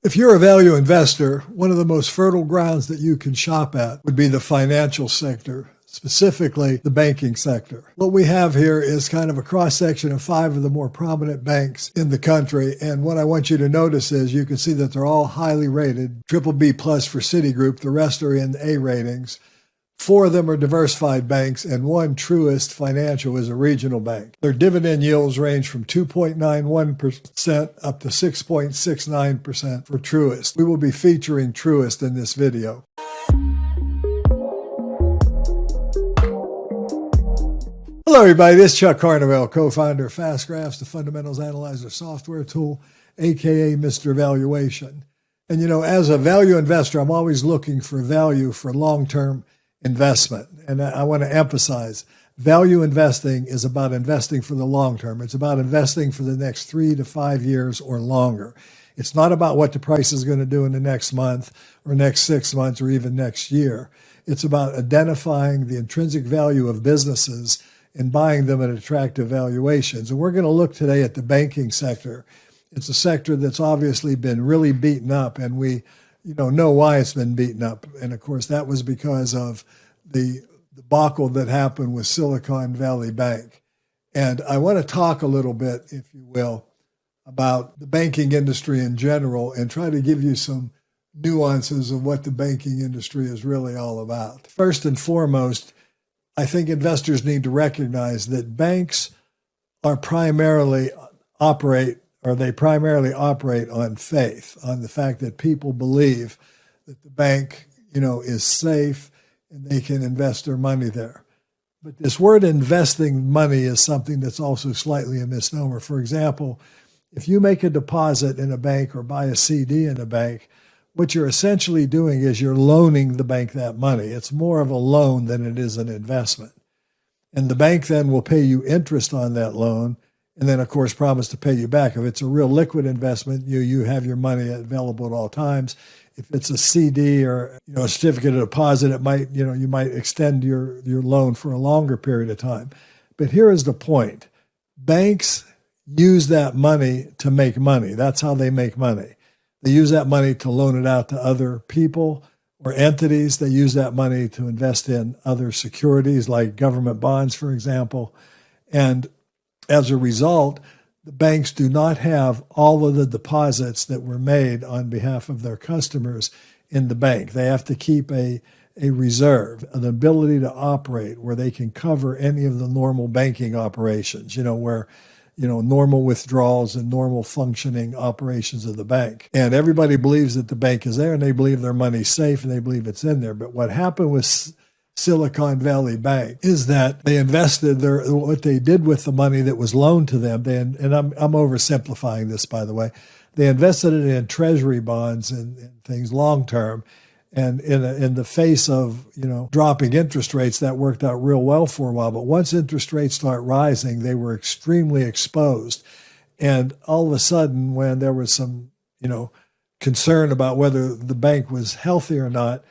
If you're a value investor, one of the most fertile grounds that you can shop at would be the financial sector, specifically the banking sector. What we have here is kind of a cross-section of 5 of the more prominent banks in the country. And what I want you to notice is you can see that they're all highly rated, BBB plus for Citigroup. The rest are in A ratings. 4 of them are diversified banks, and 1, Truist Financial, is a regional bank. Their dividend yields range from 2.91% up to 6.69% for Truist. We will be featuring Truist in this video. Hello, everybody. This is Chuck Carnevale, co-founder of Fast Graphs, the fundamentals analyzer software tool, aka Mr. Valuation. And as a value investor, I'm always looking for value for long-term investment. And I want to emphasize, value investing is about investing for the long term. It's about investing for the next 3 to 5 years or longer. It's not about what the price is going to do in the next month or next 6 months or even next year. It's about identifying the intrinsic value of businesses and buying them at attractive valuations. And we're going to look today at the banking sector. It's a sector that's obviously been really beaten up, and we know why it's been beaten up. And of course, that was because of the debacle that happened with Silicon Valley Bank. And I want to talk a little bit, if you will, about the banking industry in general and try to give you some nuances of what the banking industry is really all about. First and foremost, I think investors need to recognize that banks are primarily operate on faith, on the fact that people believe that the bank, is safe and they can invest their money there. But this word investing money is something that's also slightly a misnomer. For example, if you make a deposit in a bank or buy a CD in a bank, what you're essentially doing is you're loaning the bank that money. It's more of a loan than it is an investment. And the bank then will pay you interest on that loan, and then, of course, promise to pay you back. If it's a real liquid investment, you have your money available at all times. If it's a CD or a certificate of deposit, it might you might extend your loan for a longer period of time. But here is the point: banks use that money to make money. That's how they make money. They use that money to loan it out to other people or entities. They use that money to invest in other securities like government bonds, for example, and as a result, the banks do not have all of the deposits that were made on behalf of their customers in the bank. They have to keep a reserve, an ability to operate where they can cover any of the normal banking operations, where, normal withdrawals and normal functioning operations of the bank. And everybody believes that the bank is there and they believe their money's safe and they believe it's in there. But what happened with Silicon Valley Bank is that they invested what they did with the money that was loaned to them. And I'm oversimplifying this, by the way. They invested it in treasury bonds and things long term. And in the face of dropping interest rates, that worked out real well for a while. But once interest rates start rising, they were extremely exposed. And all of a sudden, when there was some concern about whether the bank was healthy or not,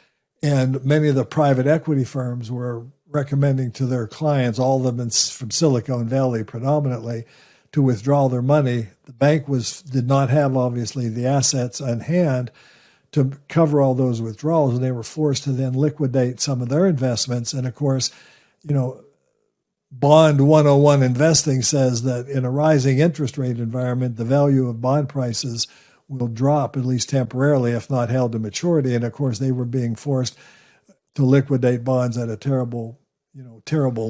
and many of the private equity firms were recommending to their clients, all of them from Silicon Valley predominantly, to withdraw their money. The bank did not have, obviously, the assets on hand to cover all those withdrawals, and they were forced to then liquidate some of their investments. And of course, Bond 101 investing says that in a rising interest rate environment, the value of bond prices will drop, at least temporarily, if not held to maturity. And of course, they were being forced to liquidate bonds at a terrible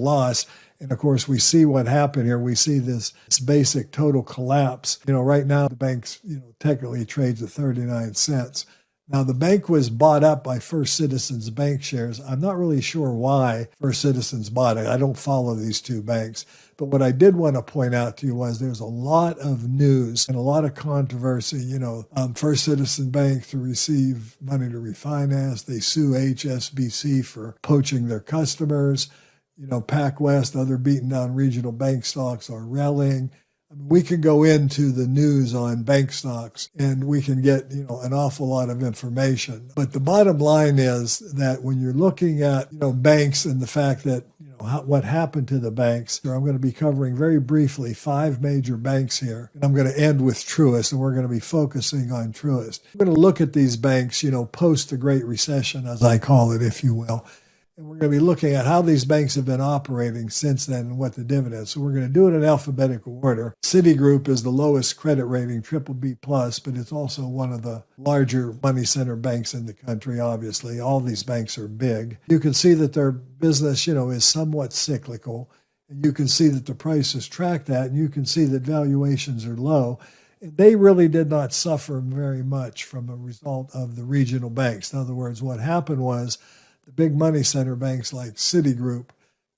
loss. And of course, we see what happened here. We see this basic total collapse. Right now, the bank's, technically trades at 39 cents. Now, the bank was bought up by First Citizens Bank shares. I'm not really sure why First Citizens bought it. I don't follow these two banks. But what I did want to point out to you was there's a lot of news and a lot of controversy. First Citizen Bank to receive money to refinance. They sue HSBC for poaching their customers. PacWest, other beaten down regional bank stocks are rallying. We can go into the news on bank stocks and we can get, an awful lot of information. But the bottom line is that when you're looking at, banks and the fact that, what happened to the banks. I'm going to be covering very briefly 5 major banks here. And I'm going to end with Truist, and we're going to be focusing on Truist. I'm going to look at these banks, post the Great Recession, as I call it, if you will. And we're going to be looking at how these banks have been operating since then and what the dividends. So we're going to do it in alphabetical order. Citigroup is the lowest credit rating, BBB+, but it's also one of the larger money center banks in the country, obviously. All these banks are big. You can see that their business, is somewhat cyclical. And you can see that the prices track that, and you can see that valuations are low. They really did not suffer very much from a result of the regional banks. In other words, what happened was the big money center banks like Citigroup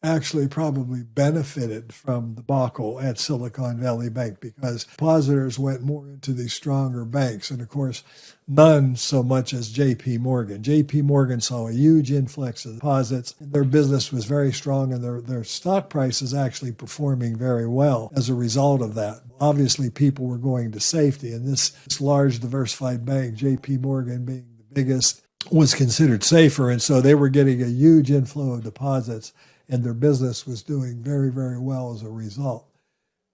actually probably benefited from the debacle at Silicon Valley Bank because depositors went more into these stronger banks. And of course, none so much as JPMorgan. JPMorgan saw a huge influx of deposits. And their business was very strong, and their stock price is actually performing very well as a result of that. Obviously, people were going to safety, and this large diversified bank, JPMorgan being the biggest, was considered safer, and so they were getting a huge inflow of deposits, and their business was doing very, very well as a result.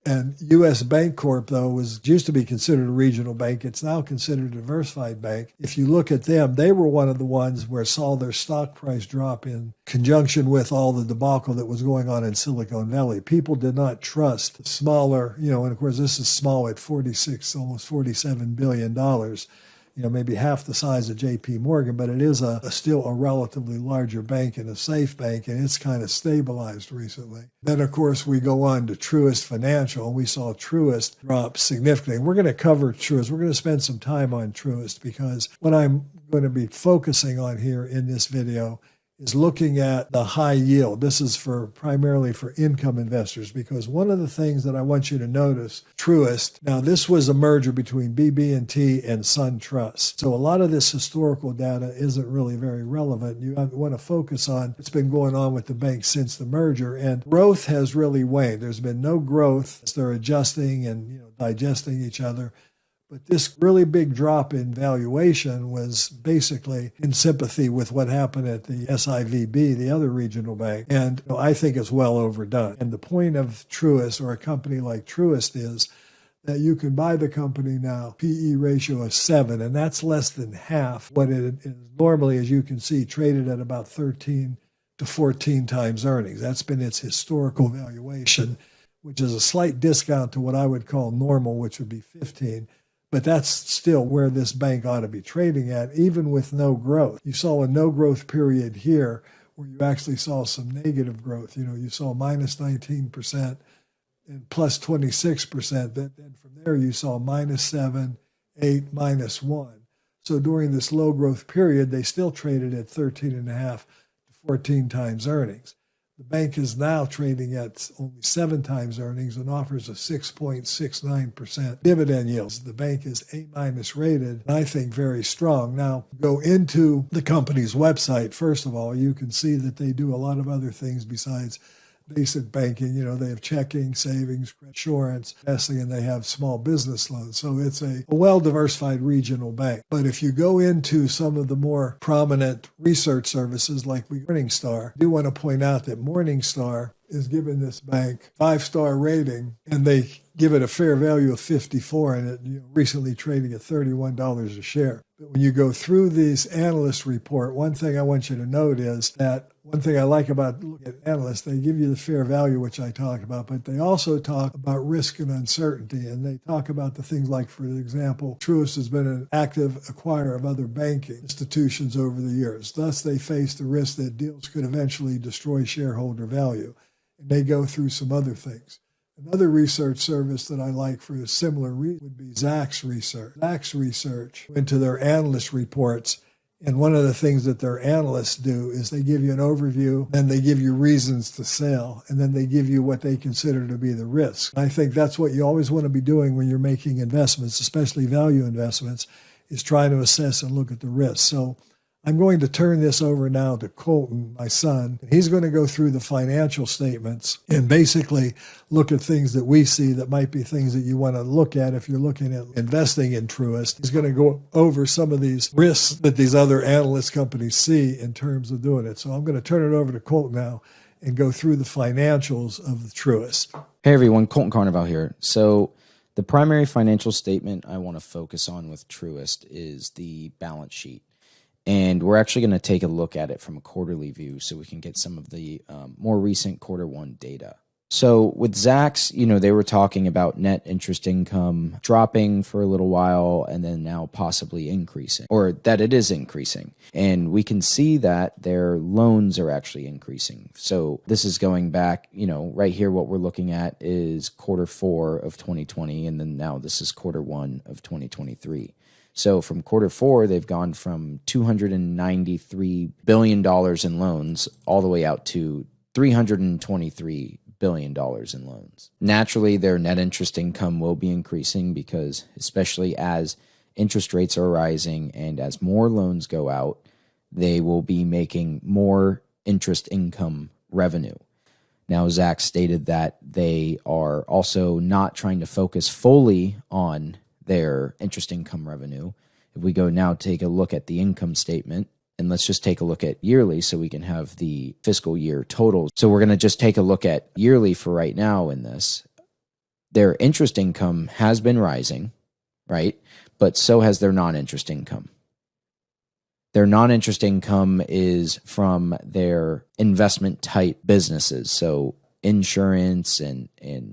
And U.S. Bancorp, though, used to be considered a regional bank. It's now considered a diversified bank. If you look at them, they were one of the ones where saw their stock price drop in conjunction with all the debacle that was going on in Silicon Valley. People did not trust the smaller, and of course this is small at almost $47 billion. Maybe half the size of JPMorgan, but it is still a relatively larger bank and a safe bank, and it's kind of stabilized recently. Then, of course, we go on to Truist Financial, and we saw Truist drop significantly. We're going to cover Truist. We're going to spend some time on Truist because what I'm going to be focusing on here in this video is looking at the high yield. This is primarily for income investors, because one of the things that I want you to notice, Truist, now this was a merger between BB&T and SunTrust. So a lot of this historical data isn't really very relevant. You want to focus on what's been going on with the bank since the merger, and growth has really waned. There's been no growth as they're adjusting and digesting each other. But this really big drop in valuation was basically in sympathy with what happened at the SIVB, the other regional bank. And I think it's well overdone. And the point of Truist, or a company like Truist, is that you can buy the company now, PE ratio of 7, and that's less than half what it is normally, as you can see, traded at about 13 to 14 times earnings. That's been its historical valuation, which is a slight discount to what I would call normal, which would be 15. But that's still where this bank ought to be trading at, even with no growth. You saw a no growth period here where you actually saw some negative growth. You saw minus 19% and plus 26%. Then from there you saw minus 7, 8, minus 1. So during this low growth period, they still traded at 13.5 to 14 times earnings. The bank is now trading at only 7 times earnings and offers a 6.69% dividend yield. The bank is A- rated, and I think very strong. Now, go into the company's website. First of all, you can see that they do a lot of other things besides basic banking. They have checking, savings, insurance, investing, and they have small business loans. So it's a well-diversified regional bank. But if you go into some of the more prominent research services like Morningstar, I do want to point out that Morningstar is giving this bank 5-star rating, and they give it a fair value of 54, and it recently trading at $31 a share. But when you go through these analyst report, one thing I want you to note is that one thing I like about looking at analysts, they give you the fair value, which I talked about, but they also talk about risk and uncertainty. And they talk about the things like, for example, Truist has been an active acquirer of other banking institutions over the years. Thus, they face the risk that deals could eventually destroy shareholder value. And they go through some other things. Another research service that I like for a similar reason would be Zacks Research. Zacks Research went to their analyst reports, and one of the things that their analysts do is they give you an overview, then they give you reasons to sell, and then they give you what they consider to be the risk. I think that's what you always want to be doing when you're making investments, especially value investments, is trying to assess and look at the risk. So I'm going to turn this over now to Colton, my son. He's going to go through the financial statements and basically look at things that we see that might be things that you want to look at if you're looking at investing in Truist. He's going to go over some of these risks that these other analyst companies see in terms of doing it. So I'm going to turn it over to Colton now, and go through the financials of the Truist. Hey everyone, Colton Carnevale here. So the primary financial statement I want to focus on with Truist is the balance sheet. And we're actually going to take a look at it from a quarterly view so we can get some of the more recent Q1 data. So with Zacks, they were talking about net interest income dropping for a little while and then now possibly increasing, or that it is increasing. And we can see that their loans are actually increasing. So this is going back, right here, what we're looking at is Q4 of 2020. And then now this is Q1 of 2023. So from Q4, they've gone from $293 billion in loans all the way out to $323 billion in loans. Naturally, their net interest income will be increasing because especially as interest rates are rising and as more loans go out, they will be making more interest income revenue. Now, Zach stated that they are also not trying to focus fully on their interest income revenue. If we go now take a look at the income statement, and let's just take a look at yearly so we can have the fiscal year totals. So we're going to just take a look at yearly for right now in this. Their interest income has been rising, right? But so has their non-interest income. Their non-interest income is from their investment type businesses. So insurance and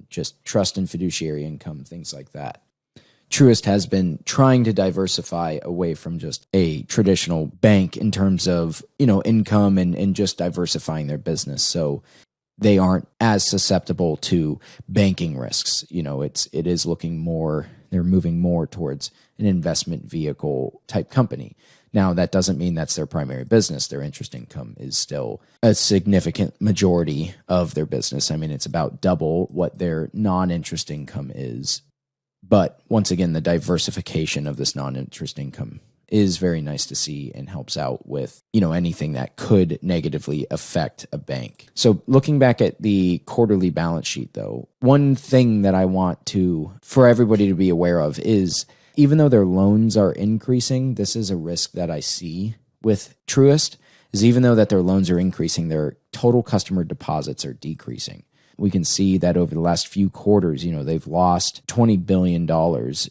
just trust and fiduciary income, things like that. Truist has been trying to diversify away from just a traditional bank in terms of, income and just diversifying their business. So they aren't as susceptible to banking risks. It is looking more, they're moving more towards an investment vehicle type company. Now, that doesn't mean that's their primary business. Their interest income is still a significant majority of their business. I mean, it's about double what their non-interest income is. But once again, the diversification of this non-interest income is very nice to see and helps out with, anything that could negatively affect a bank. So looking back at the quarterly balance sheet, though, one thing that I want for everybody to be aware of is even though their loans are increasing, this is a risk that I see with Truist, is even though that their loans are increasing, their total customer deposits are decreasing. We can see that over the last few quarters, they've lost $20 billion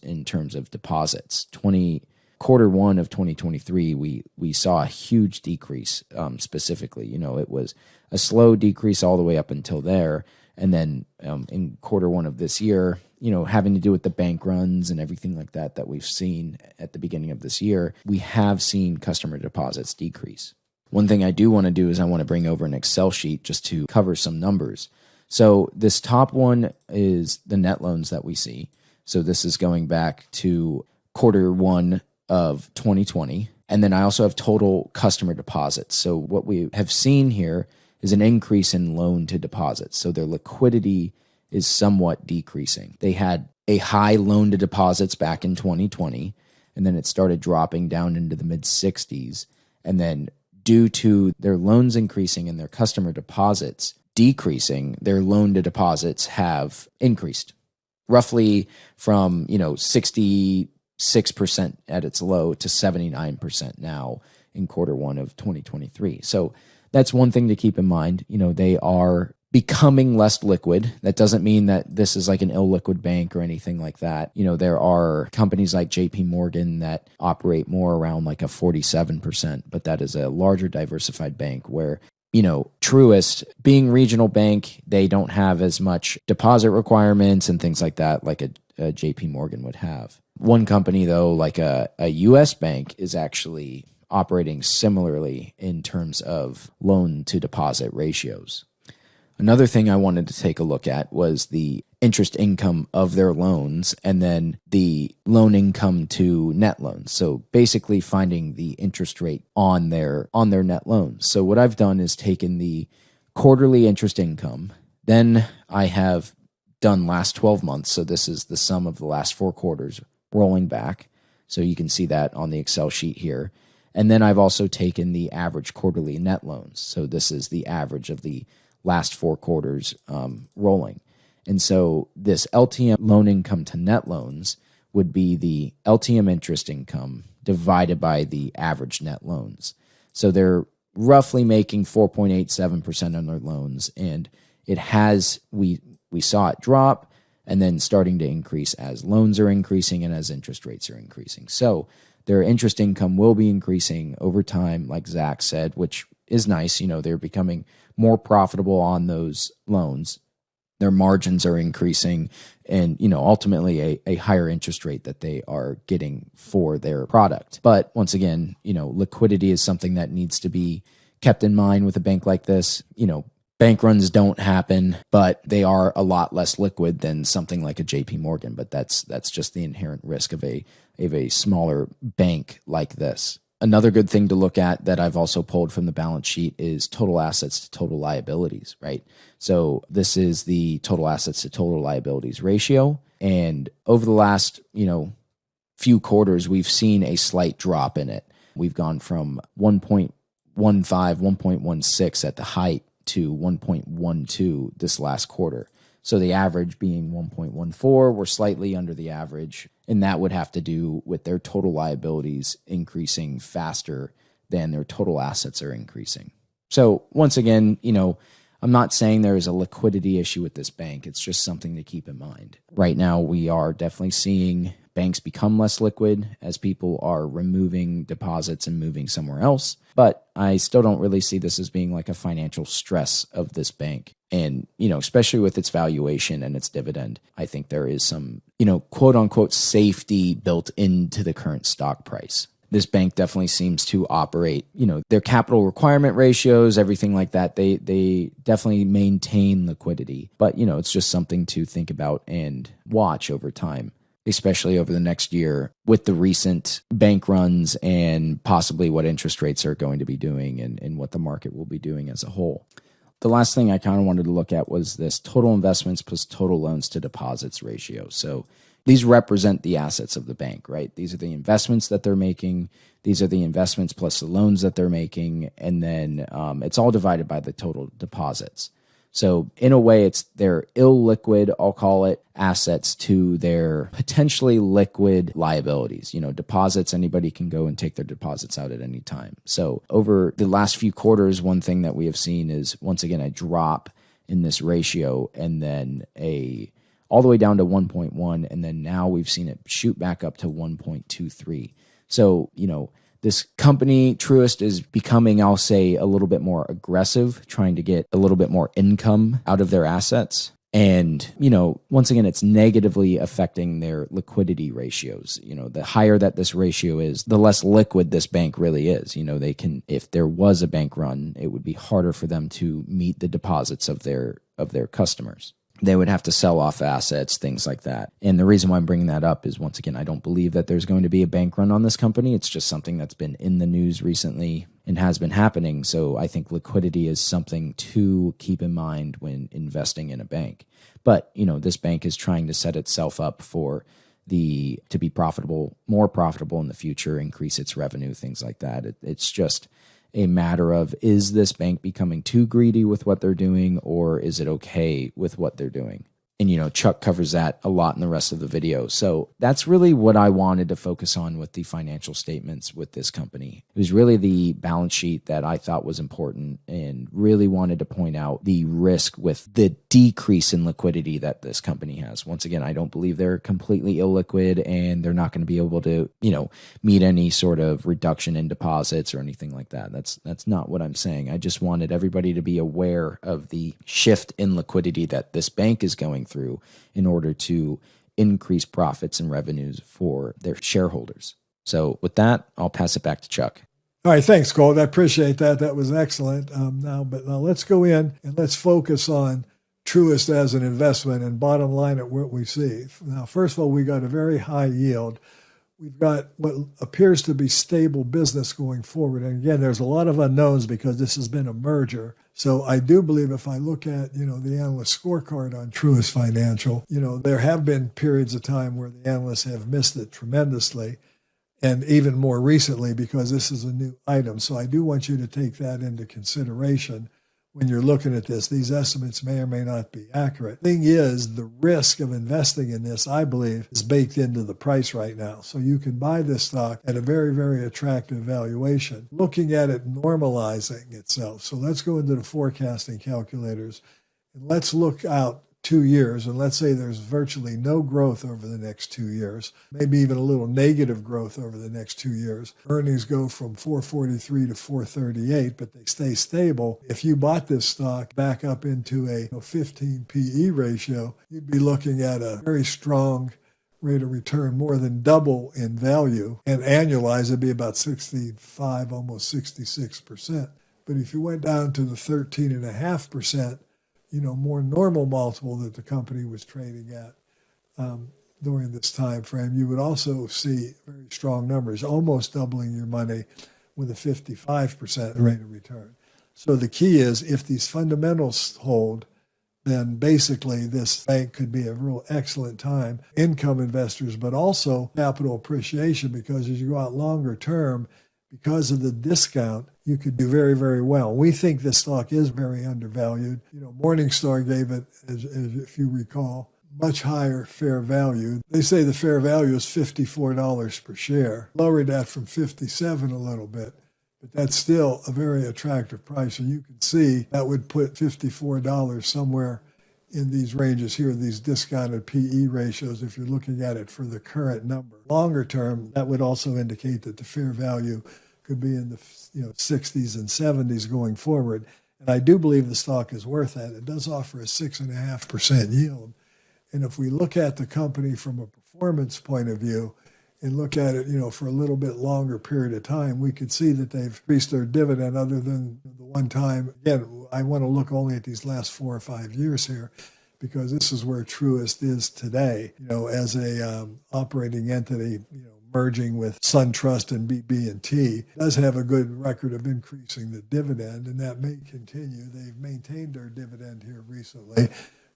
in terms of deposits. Q1 of 2023, we saw a huge decrease specifically. It was a slow decrease all the way up until there. And then in Q1 of this year, having to do with the bank runs and everything like that we've seen at the beginning of this year, we have seen customer deposits decrease. One thing I do want to do is I want to bring over an Excel sheet just to cover some numbers. So this top one is the net loans that we see. So this is going back to Q1 of 2020. And then I also have total customer deposits. So what we have seen here is an increase in loan to deposits. So their liquidity is somewhat decreasing. They had a high loan to deposits back in 2020, and then it started dropping down into the mid 60s. And then due to their loans increasing and their customer deposits decreasing, their loan to deposits have increased roughly from 66% at its low to 79% now in Q1 of 2023. So that's one thing to keep in mind. They are becoming less liquid. That doesn't mean that this is like an illiquid bank or anything like that. There are companies like JPMorgan that operate more around like a 47%, but that is a larger diversified bank where Truist, being regional bank, they don't have as much deposit requirements and things like that like a JPMorgan would have. One company, though, like a U.S. bank, is actually operating similarly in terms of loan to deposit ratios. Another thing I wanted to take a look at was the interest income of their loans and then the loan income to net loans. So basically finding the interest rate on their net loans. So what I've done is taken the quarterly interest income. Then I have done last 12 months. So this is the sum of the last 4 quarters rolling back. So you can see that on the Excel sheet here. And then I've also taken the average quarterly net loans. So this is the average of the last 4 quarters rolling. And so this LTM loan income to net loans would be the LTM interest income divided by the average net loans. So they're roughly making 4.87% on their loans. And we saw it drop and then starting to increase as loans are increasing and as interest rates are increasing. So their interest income will be increasing over time, like Zach said, which is nice. They're becoming more profitable on those loans. Their margins are increasing and, ultimately a higher interest rate that they are getting for their product. But once again, liquidity is something that needs to be kept in mind with a bank like this. Bank runs don't happen, but they are a lot less liquid than something like a JPMorgan. But that's just the inherent risk of a smaller bank like this. Another good thing to look at that I've also pulled from the balance sheet is total assets to total liabilities, right? So this is the total assets to total liabilities ratio. And over the last, few quarters, we've seen a slight drop in it. We've gone from 1.15, 1.16 at the height to 1.12 this last quarter. So the average being 1.14, we're slightly under the average. And that would have to do with their total liabilities increasing faster than their total assets are increasing. So once again, I'm not saying there is a liquidity issue with this bank. It's just something to keep in mind. Right now, we are definitely seeing banks become less liquid as people are removing deposits and moving somewhere else. But I still don't really see this as being like a financial stress of this bank. And, especially with its valuation and its dividend, I think there is some, quote unquote safety built into the current stock price. This bank definitely seems to operate, their capital requirement ratios, everything like that. They definitely maintain liquidity, but it's just something to think about and watch over time, especially over the next year with the recent bank runs and possibly what interest rates are going to be doing and what the market will be doing as a whole. The last thing I kind of wanted to look at was this total investments plus total loans to deposits ratio. So these represent the assets of the bank, right? These are the investments that they're making. These are the investments plus the loans that they're making. And then it's all divided by the total deposits. So in a way, it's their illiquid, I'll call it, assets to their potentially liquid liabilities. Deposits, anybody can go and take their deposits out at any time. So over the last few quarters, one thing that we have seen is, once again, a drop in this ratio and then all the way down to 1.1. And then now we've seen it shoot back up to 1.23. So, this company, Truist, is becoming, I'll say, a little bit more aggressive, trying to get a little bit more income out of their assets. And, once again, it's negatively affecting their liquidity ratios. The higher that this ratio is, the less liquid this bank really is. They can, if there was a bank run, it would be harder for them to meet the deposits of their customers. They would have to sell off assets, things like that. And the reason why I'm bringing that up is, once again, I don't believe that there's going to be a bank run on this company. It's just something that's been in the news recently and has been happening. So I think liquidity is something to keep in mind when investing in a bank. But, this bank is trying to set itself up to be profitable, more profitable in the future, increase its revenue, things like that. It's just a matter of, is this bank becoming too greedy with what they're doing, or is it okay with what they're doing? And, Chuck covers that a lot in the rest of the video. So that's really what I wanted to focus on with the financial statements with this company. It was really the balance sheet that I thought was important and really wanted to point out the risk with the decrease in liquidity that this company has. Once again, I don't believe they're completely illiquid and they're not going to be able to, meet any sort of reduction in deposits or anything like that. That's not what I'm saying. I just wanted everybody to be aware of the shift in liquidity that this bank is going through in order to increase profits and revenues for their shareholders. So with that, I'll pass it back to Chuck. All right, thanks, Colton. I appreciate that. That was excellent. Now let's go in and let's focus on Truist as an investment and bottom line at what we see. Now, first of all, we got a very high yield. We've got what appears to be stable business going forward. And again, there's a lot of unknowns because this has been a merger. So I do believe if I look at, the analyst scorecard on Truist Financial, there have been periods of time where the analysts have missed it tremendously, and even more recently because this is a new item. So I do want you to take that into consideration when you're looking at this. These estimates may or may not be accurate. Thing is, the risk of investing in this, I believe, is baked into the price right now. So you can buy this stock at a very, very attractive valuation, looking at it normalizing itself. So let's go into the forecasting calculators and let's look out 2 years, and let's say there's virtually no growth over the next 2 years, maybe even a little negative growth over the next 2 years. Earnings go from 443 to 438, but they stay stable. If you bought this stock back up into a 15 PE ratio, you'd be looking at a very strong rate of return, more than double in value, and annualized it'd be about 65, almost 66%. But if you went down to the 13.5%, more normal multiple that the company was trading at during this time frame, you would also see very strong numbers, almost doubling your money with a 55% rate of return. So the key is, if these fundamentals hold, then basically this bank could be a real excellent time. Income investors, but also capital appreciation, because as you go out longer term, because of the discount, you could do very, very well. We think this stock is very undervalued. Morningstar gave it, as if you recall, much higher fair value. They say the fair value is $54 per share. Lowered that from $57 a little bit, but that's still a very attractive price. And you can see that would put $54 somewhere in these ranges here, these discounted PE ratios, if you're looking at it for the current number. Longer term, that would also indicate that the fair value could be in the 60s and 70s going forward. And I do believe the stock is worth that. It does offer a 6.5% yield. And if we look at the company from a performance point of view and look at it, for a little bit longer period of time, we could see that they've increased their dividend other than the one time. Again, I want to look only at these last 4 or 5 years here, because this is where Truist is today, as a operating entity, merging with SunTrust and BB&T. Does have a good record of increasing the dividend, and that may continue. They've maintained their dividend here recently.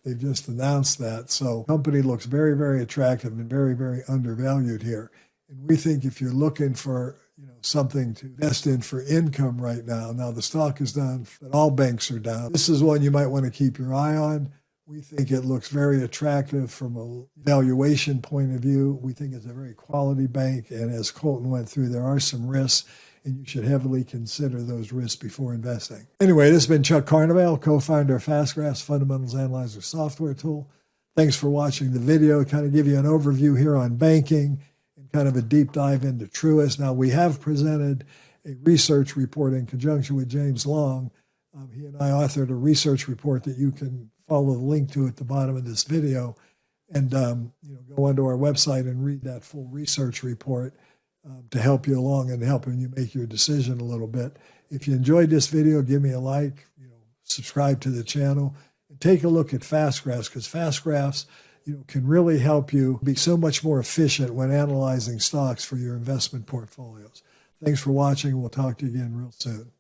They've just announced that. So the company looks very, very attractive and very, very undervalued here. And we think if you're looking for something to invest in for income right now the stock is down, but all banks are down. This is one you might want to keep your eye on. We think it looks very attractive from a valuation point of view. We think it's a very quality bank. And as Colton went through, there are some risks, and you should heavily consider those risks before investing. Anyway, this has been Chuck Carnevale, co-founder of FastGraphs Fundamentals Analyzer software tool. Thanks for watching the video. Kind of give you an overview here on banking and kind of a deep dive into Truist. Now, we have presented a research report in conjunction with James Long. He and I authored a research report that you can follow the link to at the bottom of this video, and go onto our website and read that full research report to help you along and helping you make your decision a little bit. If you enjoyed this video, give me a like, subscribe to the channel, and take a look at FastGraphs, because FastGraphs can really help you be so much more efficient when analyzing stocks for your investment portfolios. Thanks for watching. We'll talk to you again real soon.